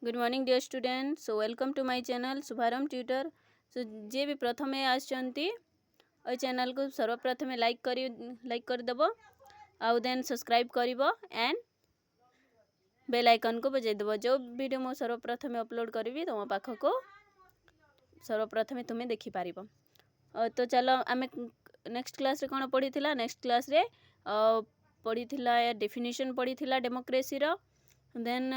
Good morning dear student. So welcome to my channel Shubharambh tutor. So जे भी प्रथमे आसचंती ओई चैनल को सर्वप्रथमे लाइक कर देबो आउ देन सब्सक्राइब करिवो एंड बेल आइकन को बजाई देबो। जो वीडियो मो सर्वप्रथमे अपलोड करिवि तुम पाख को सर्वप्रथमे तुम्हें देखि पारिबो। तो चलो आमे नेक्स्ट क्लास रे कोन पढिथिला। नेक्स्ट क्लास रे पढिथिला डेफिनेशन पढिथिला डेमोक्रेसी रो, देन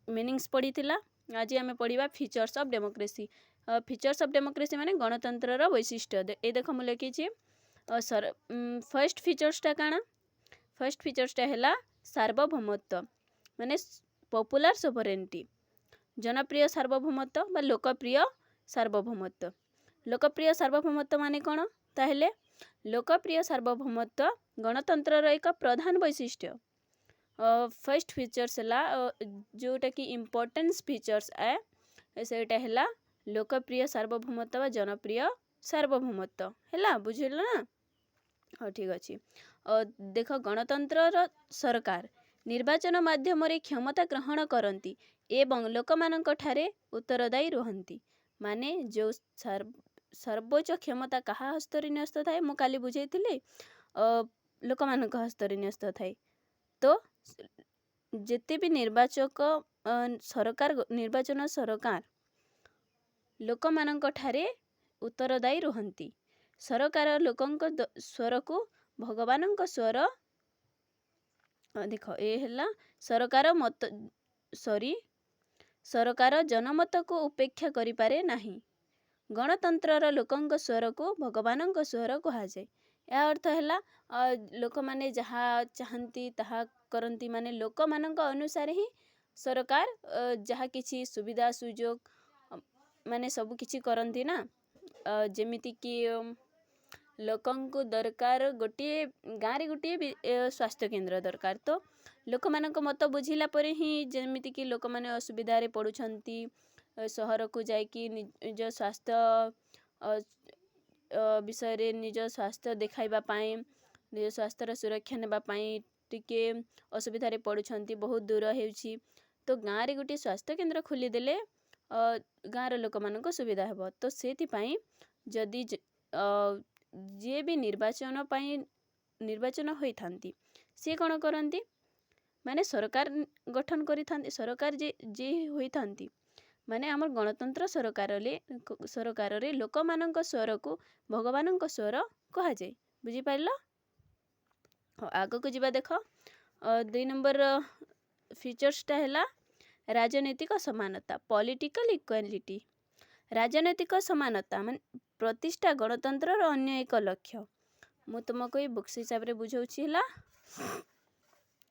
मीनिंग्स पढ़ीथिला। आज आम पढ़ा features of democracy. Features of democracy माने गणतंत्र वैशिष्ट्य। ये देख मुझे लिखी फर्स्ट फीचर्सटा काना। फर्स्ट फीचर्सटा है सार्वभौमत्व माने पॉपुलर सोवरेनिटी, जनप्रिय सार्वभौमत्व बा लोकप्रिय सार्वभौमत्व। लोकप्रिय सार्वभौमत्व माने कौन ताहेले लोकप्रिय सार्वभौमत्व गणतंत्र एक प्रधान वैशिष्ट्य। फर्स्ट फीचर्स है जोटा कि इम्पोर्टेंस फीचर्स है सेटा है लोकप्रिय सार्वभौमत्व व जनप्रिय सार्वभौमत्व है। बुझल ना? हाँ ठीक अच्छे। देख गणतंत्र सरकार निर्वाचन माध्यम रे क्षमता ग्रहण करती एवं लोक मानक ठारे उत्तरदायी रुहंती। माने जो सर्वोच्च क्षमता कहा हस्तर न्यस्त थाए मु काली बुझेइथिले लोक मानक हस्तर न्यस्त थाए। तो जेते भी निर्वाचक निर्वाचन सरकार लोक मानक ठारे उत्तरदायी रुहंती। सरकार लोकंक स्वर को भगवानंक स्वर देख ए हैला सरकार मत सरकार जनमत को उपेक्षा करि पारे नाही। गणतंत्र लोकंक स्वर को भगवानंक स्वर कहा जाए। या अर्थ है लोक माने जहा चाहती ताहा करती, माने लोक मानक अनुसार ही सरकार जहा किछि सुविधा सुजोग माने सब किछि करती ना। जेमिति कि लोकं को दरकार गोटे गाँव रे गोटे स्वास्थ्य केंद्र दरकार, तो लोक मानक मत बुझिला परे ही जेमिति कि लोक माने असुविधा रे पड़ुछंती सहर को जाइकी निज स्वास्थ्य विषय रे निज स्वास्थ्य देखाइबा पाई, निज स्वास्थ्यर सुरक्षा नेबा पाई टिके असुविधा रे पड़ुछंती, बहुत दूर हेउछि। तो गाँव रे गोटे स्वास्थ्य केंद्र खोली देले गाँव रे लोक मानक सुविधा हेबो। तो सेति पाई जदि जे भी निर्वाचन होई थांती से कोन करंती माने सरकार गठन करि थांती। सरकार जे होई थांती माने हमर गणतंत्र सरकार रे लोक मानक स्वर को भगवानक स्वर कहा जाए। बुझी पाइल? आगो को जिबा देख 2 नंबर फीचर्सटा है राजनैतिक समानता, पॉलिटिकल इक्वालिटी। राजनैतिक समानता मान प्रतिष्ठा गणतंत्र अन्य एक लक्ष्य। मु तुमको ये बुक्स हिसाब रे बुझाउछि हला,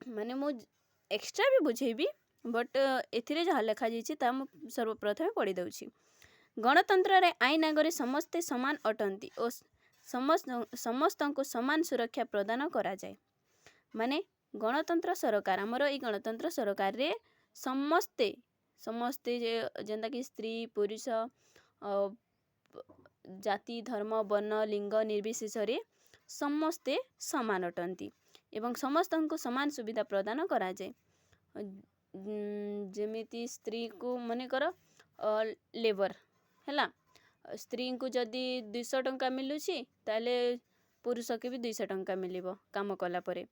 माने मु एक्स्ट्रा भी बुझेबी बट एथिरे जहाँ लिखा जाइछि ता मु सर्वप्रथम पढ़ी दउछि। गणतंत्र रे आईन आगरे समस्ते समान अटंती और समस्त को समान सुरक्षा प्रदान करा जाए। माने गणतंत्र सरकार हमर ई गणतंत्र सरकार रे समस्ते जेंता कि स्त्री पुरुष जाति धर्म वर्ण लिंग निर्विशेष रे समस्ते समान अटंती एवं समस्त को समान सुविधा प्रदान करा जाए। जेमिति स्त्री को मने कर लेबर हैला, स्त्री को जदि 200 टंका मिलुछि ताले पुरुष के भी 200 टंका मिलिबो काम कला परे।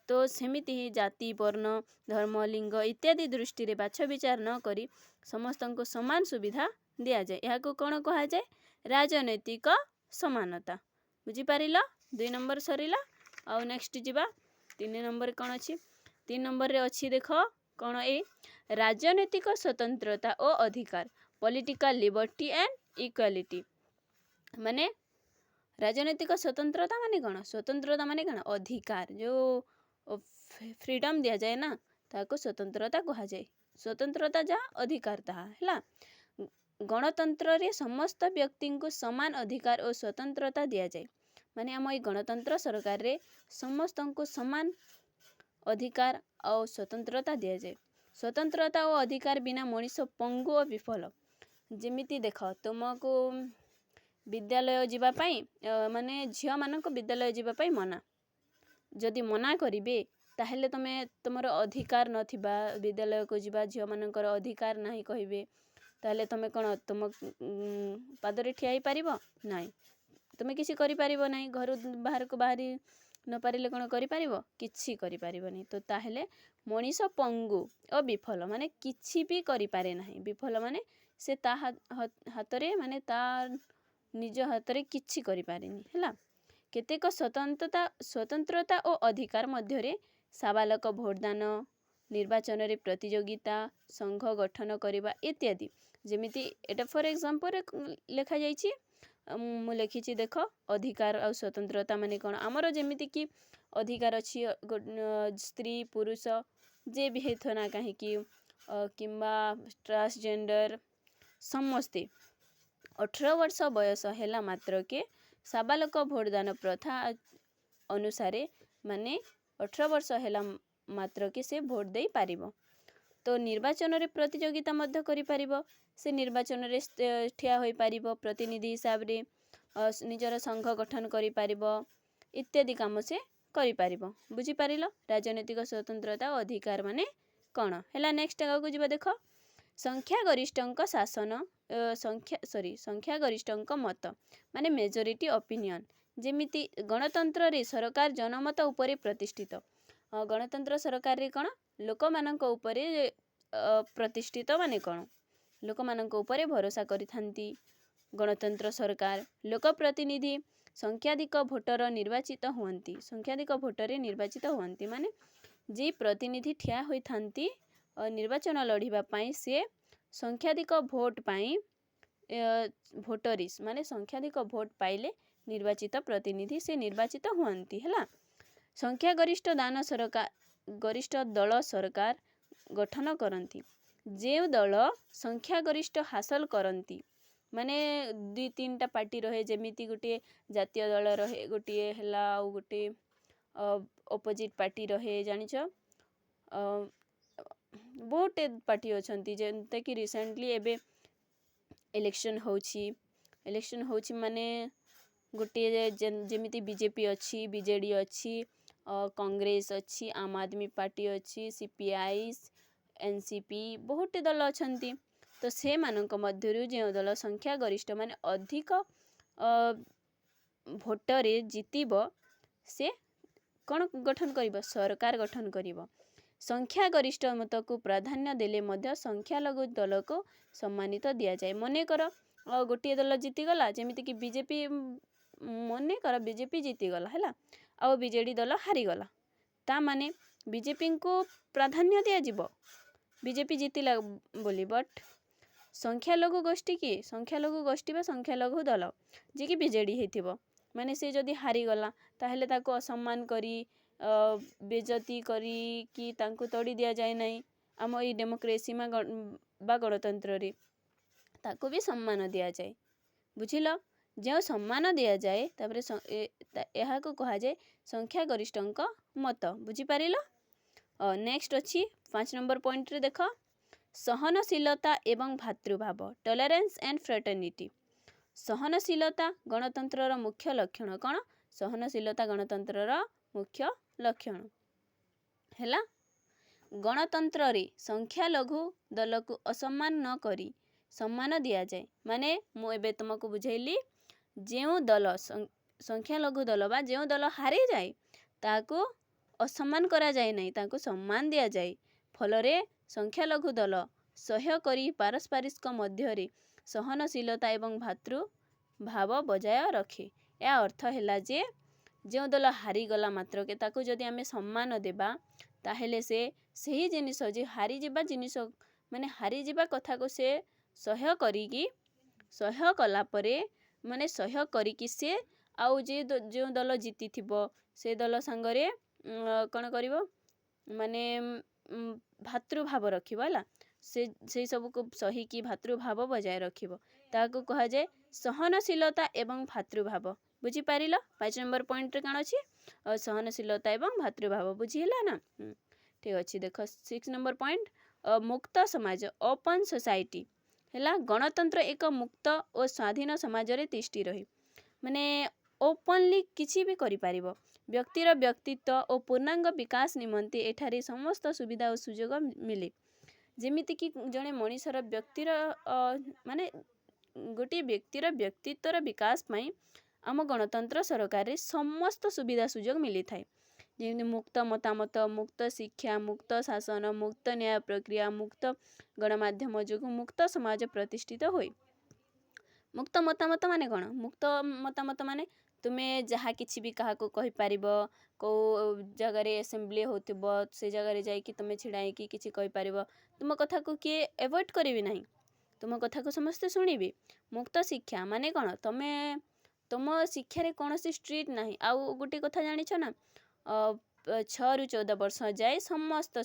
तो सेमिति ही जाति वर्ण धर्म लिंग इत्यादि दृष्टि रे बाछ विचार न करी समस्त को समान सुविधा दिया जाए। यहाँ को कौन कहा जाए? राजनैतिक समानता। बुझी पारिल? 2 नंबर सरीला। आउ नेक्स्ट जिबा 3 नंबर कौन अच्छी? 3 नंबर रे अच्छी देख कौन ए राजनैतिक स्वतंत्रता और अधिकार, पॉलिटिकल लिबर्टी एंड इक्वालिटी। माने राजनैतिक स्वतंत्रता माने कौन? स्वतंत्रता माने कौन? अधिकार जो फ्रीडम दिया जाए ना ताको स्वतंत्रता कहा जाए। स्वतंत्रता जहाँ अधिकार ताहा हैला। गणतंत्र रे समस्त व्यक्ति को समान अधिकार और स्वतंत्रता दिया जाए। माने हम ई गणतंत्र सरकार रे समस्त को समान अधिकार और स्वतंत्रता दिया जाए। स्वतंत्रता और अधिकार बिना मनीष पंगु और विफल। जेमिति देख तुमको विद्यालय जीवा पाई माने झियो मानक विद्यालय जीवा पाई मना, जदि मना करिवे ताहेले तमे तुमर अधिकार नथिबा विद्यालय को जीवा झियो मानकर अधिकार नाही कहिबे ताहेले तमे कोन तुम पादरे ठिया ही पारिबो नाही तुमे किसी करि पारिबो नाही घर बाहर को बाहरी न पारिले कोन करि पारिबो किछि करि पारिबोनी तो ताहेले मनीष पंगु और विफल माने किछि भी करि पारे नाही विफल माने से ता हातरे माने ता निज हातरे किछि करि पारेनी हैला केतेक स्वतंत्रता और अधिकार मध्यरे साबालक भोटदान निर्वाचन रे प्रतियोगिता संघ गठन करबा इत्यादि जेमिति एटा फॉर एग्जांपल लेखा जाईछि मु लिखिछि देख अधिकार और स्वतंत्रता माने कोन हमर जेमिति कि अधिकार अछि स्त्री पुरुष जे भी हेथो ना काहे कि किंबा ट्रांसजेंडर समस्ते 18 वर्ष बयस हैला मात्र के साबालक भोटदान प्रथा अनुसार माने 18 वर्ष हैला मात्र के से भोट दे पारिबो तो निर्वाचन रे प्रतियोगिता मध्य करि पारिबो से निर्वाचन रे ठिया होई पारिबो प्रतिनिधि हिसाब रे निजर संघ गठन करि पारिबो इत्यादि काम से करि पारिबो बुझी पारिलो राजनीतिक स्वतंत्रता और अधिकार माने कोन हैला नेक्स्ट को जिबा देखो संख्या गरिष्ठंक शासन संख्या गरिष्ठंक मत माने मेजोरिटी ओपिनियन जेमिति गणतंत्र रे सरकार जनमत उपरे प्रतिष्ठित गणतंत्र सरकार रे कोन लोक मानक उपरे प्रतिष्ठित माने कोन लोक मानक उपरे भरोसा करिथांती गणतंत्र सरकार लोक प्रतिनिधि संख्याधिक भोटर निर्वाचित हुअंती संख्याधिक भोटर निर्वाचित हुअंती माने जे प्रतिनिधि ठिया होई थांती निर्वाचन लढ़िबा पाई से संख्याधिक भोट पाई भोटरिस माने संख्याधिक भोट पाइले निर्वाचित प्रतिनिधि से निर्वाचित हुअंती हैला संख्या गरिष्ठ दल सरकार गठन करंती जे दल संख्या गरिष्ठ हासिल करंती माने 2-3टा पार्टी रहे जेमिति गुटे जातीय दल रहे गुटे हैला और गुटे अपोजिट पार्टी रहे जानिछ बहुत पार्टी अछंती जेंते कि रिसेंटली एबे इलेक्शन होछि माने गोटे जेमिति बीजेपी अच्छी बीजेडी अच्छी कांग्रेस अच्छी आम आदमी पार्टी अच्छी सीपीआई एनसीपी बहुत दल अछंती तो से मानक मध्यरु जे दल संख्या गरिष्ठ माने अधिक भोटरे जीतिबो से कोन गठन करिबो सरकार गठन करिबो संख्या गरिष्ठ मत को प्राधान्य देले मध्य संख्या लघु दल को सम्मानित दिया जाए मने कर गोटे दल जीति गला जेमिति कि बीजेपी मने कर बीजेपी जीति गला हैला आ बीजेडी दल हारी गला ता माने बीजेपी को प्राधान्य दिया जिवो बीजेपी जीतिला बोली बट संख्या लघु गोष्ठी की संख्या लघु गोष्ठी बा संख्या लघु दल जे कि बीजेडी हेतिबो माने से जदी हारी गला ताहेले ताको असम्मान करी बेजती करी कि तांको तोड़ी दिया जाए नहीं आम ई डेमोक्रेसी में बा गणतंत्र रे ताको भी सम्मान दिया जाए बुझिल जो सम्मान दिया जाए तापरे एहा को कहा जाए संख्या गरिष्ठंक मत बुझी पारिल नेक्स्ट अच्छी 5 नंबर पॉइंट रे देख सहनशीलता एवं भातृभाव टॉलरेंस एंड फ्रेटर्निटी सहनशीलता गणतंत्र रो मुख्य लक्षण कौन सहनशीलता गणतंत्र रो मुख्य लक्षण हैला गणतंत्र रे संख्या लघु दल को असम्मान न करी सम्मान दिया जाए माने मु एबे तुमको बुझैली जेउ दल संख्या लघु दल बा जेउ दल हारी जाए ताको असम्मान करा जाए नहीं ताको सम्मान दिया जाए फलरे संख्या लघु दल सह्य करी पारस्परिक मध्य रे सहनशीलता एवं भातृभाव बजाय रखे या अर्थ हैला जे जो दल हारी गला मात्र के ताको जदि आमे सम्मान देबा ताहेले से सही जिनिस जे हारी जिबा जिनिस माने हारी जिबा कथा को से सह्य करिकी सह्य कला परे माने सह्य करिकी से आउ जे जो दल जीति थिबो से दल संगरे कोन करिवो माने भातृभाव रखिबो हला से सब को सही की भातृभाव बजाय रखिबो ताको कहा जाए सहनशीलता एवं भातृभाव बुझी पारिल 5 नंबर पॉइंट रे कान अछि सहनशीलता एवं भातृभाव बुझी हला ना ठीक अछि देखो 6 नंबर पॉइंट मुक्त समाज ओपन सोसाइटी हैला गणतंत्र एक मुक्त और स्वाधीन समाज रे तिष्ठी रही माने ओपनली किछि भी करि पारिबो ବ୍ୟକ୍ତିର ବ୍ୟକ୍ତିତ୍ୱ ଓ ପୂର୍ଣ୍ଣାଙ୍ଗ ବିକାଶ ନିମନ୍ତେ ଏଠାରେ ସମସ୍ତ ସୁବିଧା ଓ ସୁଯୋଗ ମିଳେ। ଯେମିତିକି ଜଣେ ମଣିଷର ବ୍ୟକ୍ତିର ମାନେ ଗୋଟିଏ ବ୍ୟକ୍ତିର ବ୍ୟକ୍ତିତ୍ୱର ବିକାଶ ପାଇଁ ଆମ ଗଣତନ୍ତ୍ର ସରକାରରେ ସମସ୍ତ ସୁବିଧା ସୁଯୋଗ ମିଳିଥାଏ। ଯେମିତି ମୁକ୍ତ ମତାମତ, ମୁକ୍ତ ଶିକ୍ଷା, ମୁକ୍ତ ଶାସନ, ମୁକ୍ତ ନ୍ୟାୟ ପ୍ରକ୍ରିୟା, ମୁକ୍ତ ଗଣମାଧ୍ୟମ ଯୋଗୁଁ ମୁକ୍ତ ସମାଜ ପ୍ରତିଷ୍ଠିତ ହୁଏ। ମୁକ୍ତ ମତାମତ ମାନେ କ'ଣ? ମୁକ୍ତ ମତାମତ ମାନେ ତୁମେ ଯାହା କିଛି ବି କାହାକୁ କହିପାରିବ। କେଉଁ ଜାଗାରେ ଆସେମ୍ବଲି ହେଉଥିବ ସେ ଜାଗାରେ ଯାଇକି ତୁମେ ଛିଡ଼ା ହେଇକି କିଛି କହିପାରିବ। ତୁମ କଥାକୁ କିଏ ଆଭଏଡ଼୍ କରିବେ ନାହିଁ, ତୁମ କଥାକୁ ସମସ୍ତେ ଶୁଣିବେ। ମୁକ୍ତ ଶିକ୍ଷା ମାନେ କ'ଣ? ତୁମ ଶିକ୍ଷାରେ କୌଣସି ଷ୍ଟ୍ରିଟ୍ ନାହିଁ। ଆଉ ଗୋଟେ କଥା ଜାଣିଛ ନା, 6ରୁ 14 ବର୍ଷ ଯାଏ ସମସ୍ତ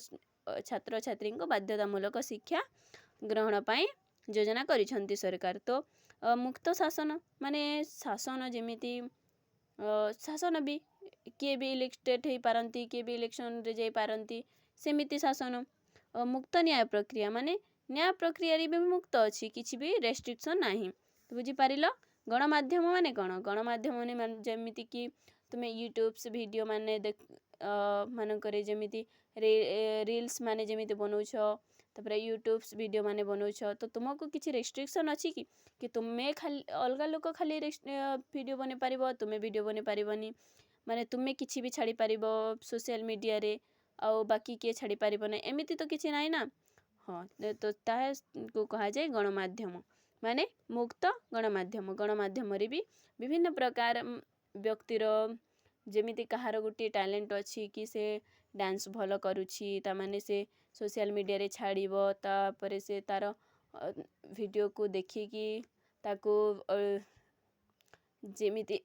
ଛାତ୍ରଛାତ୍ରୀଙ୍କୁ ବାଧ୍ୟତାମୂଳକ ଶିକ୍ଷା ଗ୍ରହଣ ପାଇଁ ଯୋଜନା କରିଛନ୍ତି ସରକାର। ତ ମୁକ୍ତ ଶାସନ ମାନେ ଶାସନ ଯେମିତି ଶାସନ ବି କିଏ ବି ଇଲେକ୍ଟେଡ଼ ହେଇପାରନ୍ତି, କିଏ ବି ଇଲେକ୍ସନରେ ଯାଇପାରନ୍ତି, ସେମିତି ଶାସନ। ମୁକ୍ତ ନ୍ୟାୟ ପ୍ରକ୍ରିୟା ମାନେ ନ୍ୟାୟ ପ୍ରକ୍ରିୟାରେ ବି ମୁକ୍ତ ଅଛି, କିଛି ବି ରେଷ୍ଟ୍ରିକ୍ସନ୍ ନାହିଁ। ବୁଝିପାରିଲ? ଗଣମାଧ୍ୟମ ମାନେ କ'ଣ? ଗଣମାଧ୍ୟମ ମାନେ ଯେମିତିକି ତୁମେ ୟୁଟ୍ୟୁବ୍ସ ଭିଡ଼ିଓ ମାନେ ମାନଙ୍କରେ ଯେମିତି ରିଲ୍ସ ମାନେ ଯେମିତି ବନଉଛ, ତାପରେ ୟୁଟ୍ୟୁବ୍ସ ଭିଡ଼ିଓ ମାନେ ବନଉଛ, ତ ତୁମକୁ କିଛି ରେଷ୍ଟ୍ରିକ୍ସନ୍ ଅଛି କି ତୁମେ ଖାଲି ଅଲଗା ଲୋକ ଖାଲି ଭିଡ଼ିଓ ବନେଇ ପାରିବ, ତୁମେ ଭିଡ଼ିଓ ବନେଇ ପାରିବନି। ମାନେ ତୁମେ କିଛି ବି ଛାଡ଼ିପାରିବ ସୋସିଆଲ ମିଡ଼ିଆରେ, ଆଉ ବାକି କିଏ ଛାଡ଼ିପାରିବ ନାହିଁ, ଏମିତି ତ କିଛି ନାହିଁ ନା। ହଁ, ତ ତାହାକୁ କୁହାଯାଏ ଗଣମାଧ୍ୟମ ମାନେ ମୁକ୍ତ ଗଣମାଧ୍ୟମ। ଗଣମାଧ୍ୟମରେ ବି ବିଭିନ୍ନ ପ୍ରକାର ବ୍ୟକ୍ତିର ଯେମିତି କାହାର ଗୋଟିଏ ଟ୍ୟାଲେଣ୍ଟ ଅଛି କି ସେ ଡ୍ୟାନ୍ସ ଭଲ କରୁଛି, ତାମାନେ ସେ ସୋସିଆଲ ମିଡ଼ିଆରେ ଛାଡ଼ିବ, ତାପରେ ସେ ତା'ର ଭିଡ଼ିଓକୁ ଦେଖିକି ତାକୁ ଯେମିତି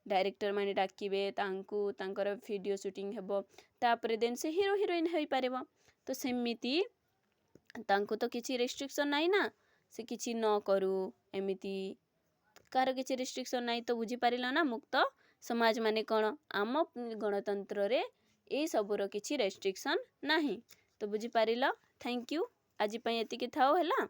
ଡାଇରେକ୍ଟର ମାନେ ଡାକିବେ, ତାଙ୍କର ଭିଡ଼ିଓ ସୁଟିଂ ହେବ, ତାପରେ ଦେନ୍ ସେ ହିରୋ ହିରୋଇନ୍ ହେଇପାରିବ। ତ ସେମିତି ତାଙ୍କୁ ତ କିଛି ରେଷ୍ଟ୍ରିକ୍ସନ୍ ନାହିଁ ନା, ସେ କିଛି ନ କରୁ, ଏମିତି କାହାର କିଛି ରେଷ୍ଟ୍ରିକ୍ସନ୍ ନାହିଁ। ତ ବୁଝିପାରିଲ ନା ମୁକ୍ତ ସମାଜ ମାନେ କ'ଣ? ଆମ ଗଣତନ୍ତ୍ରରେ ଏଇସବୁର କିଛି ରେଷ୍ଟ୍ରିକ୍ସନ୍ ନାହିଁ। ତ ବୁଝିପାରିଲ? Thank you. ଆଜି ପାଇଁ ଏତିକି ଥାଉ ହେଲା।